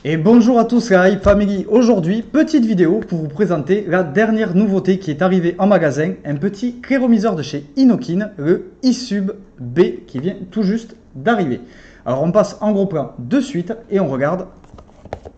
Et bonjour à tous la Hype Family. Aujourd'hui, petite vidéo pour vous présenter la dernière nouveauté qui est arrivée en magasin, un petit cléromiseur de chez Inokin, le iSub B qui vient tout juste d'arriver. Alors on passe en gros plan de suite et on regarde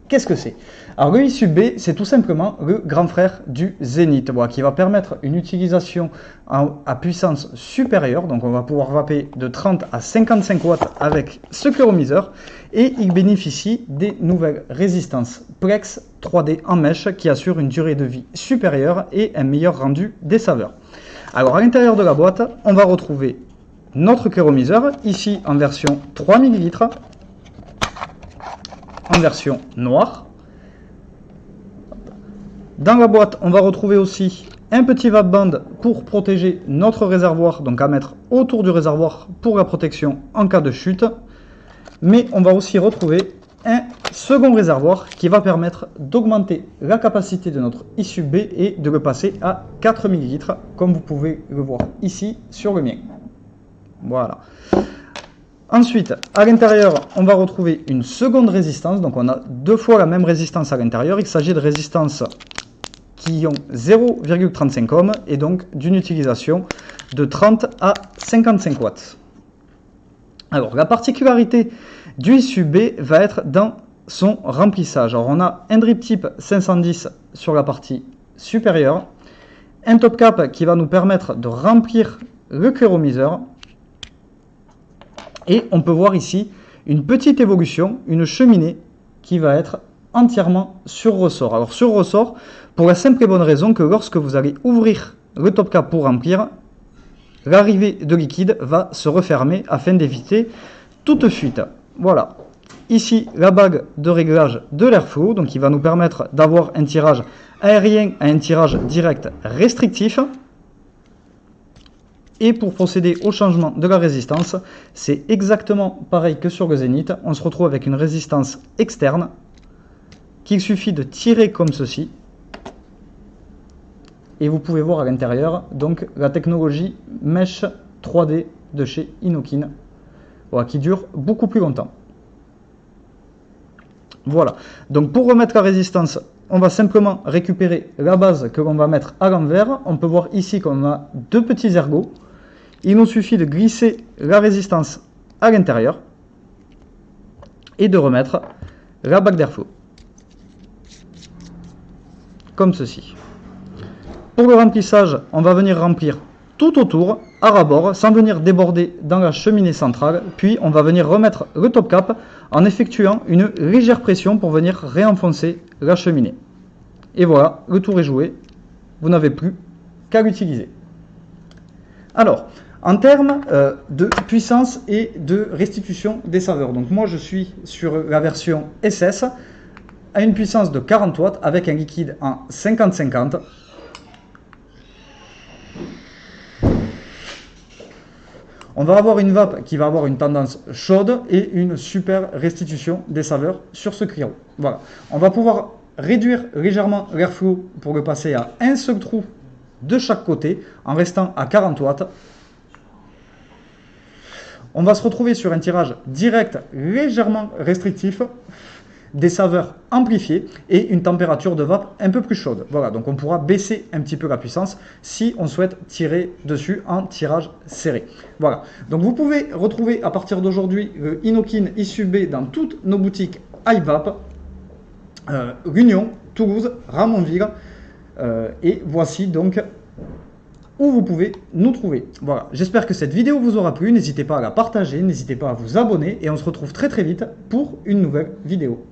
qu'est-ce que c'est. Alors le iSub B, c'est tout simplement le grand frère du Zenith, voilà, qui va permettre une utilisation à puissance supérieure. Donc on va pouvoir vaper de 30 à 55 watts avec ce cléromiseur. Et il bénéficie des nouvelles résistances Plex 3D en mèche qui assurent une durée de vie supérieure et un meilleur rendu des saveurs. Alors à l'intérieur de la boîte, on va retrouver notre cléromiseur, ici en version 3 ml, en version noire. Dans la boîte, on va retrouver aussi un petit vape band pour protéger notre réservoir, donc à mettre autour du réservoir pour la protection en cas de chute. Mais on va aussi retrouver un second réservoir qui va permettre d'augmenter la capacité de notre iSub B et de le passer à 4 ml, comme vous pouvez le voir ici sur le mien. Voilà. Ensuite, à l'intérieur, on va retrouver une seconde résistance. Donc on a deux fois la même résistance à l'intérieur. Il s'agit de résistances qui ont 0,35 ohms et donc d'une utilisation de 30 à 55 watts. Alors, la particularité du iSub B va être dans son remplissage. Alors, on a un drip type 510 sur la partie supérieure, un top cap qui va nous permettre de remplir le cléromiseur. Et on peut voir ici une petite évolution, une cheminée qui va être entièrement sur ressort. Alors, sur ressort, pour la simple et bonne raison que lorsque vous allez ouvrir le top cap pour remplir, l'arrivée de liquide va se refermer afin d'éviter toute fuite. Voilà. Ici, la bague de réglage de l'airflow, donc qui va nous permettre d'avoir un tirage aérien à un tirage direct restrictif. Et pour procéder au changement de la résistance, c'est exactement pareil que sur le Zenith. On se retrouve avec une résistance externe qu'il suffit de tirer comme ceci. Et vous pouvez voir à l'intérieur donc la technologie Mesh 3D de chez Inokin, voilà, qui dure beaucoup plus longtemps. Voilà, donc pour remettre la résistance, on va simplement récupérer la base que l'on va mettre à l'envers. On peut voir ici qu'on a deux petits ergots. Il nous suffit de glisser la résistance à l'intérieur et de remettre la bague d'airflow, comme ceci. Pour le remplissage, on va venir remplir tout autour, à ras-bord, sans venir déborder dans la cheminée centrale. Puis on va venir remettre le top cap en effectuant une légère pression pour venir réenfoncer la cheminée. Et voilà, le tour est joué. Vous n'avez plus qu'à l'utiliser. Alors, en termes de puissance et de restitution des saveurs, donc moi je suis sur la version SS à une puissance de 40 watts avec un liquide en 50-50. On va avoir une vape qui va avoir une tendance chaude et une super restitution des saveurs sur ce cléro. Voilà. On va pouvoir réduire légèrement l'airflow pour le passer à un seul trou de chaque côté en restant à 40 watts. On va se retrouver sur un tirage direct légèrement restrictif, des saveurs amplifiées et une température de vape un peu plus chaude. Voilà, donc on pourra baisser un petit peu la puissance si on souhaite tirer dessus en tirage serré. Voilà, donc vous pouvez retrouver à partir d'aujourd'hui le Inokin iSub B dans toutes nos boutiques iVape, L'Union, Toulouse, Ramonville, et voici donc où vous pouvez nous trouver. Voilà, j'espère que cette vidéo vous aura plu, n'hésitez pas à la partager, n'hésitez pas à vous abonner et on se retrouve très vite pour une nouvelle vidéo.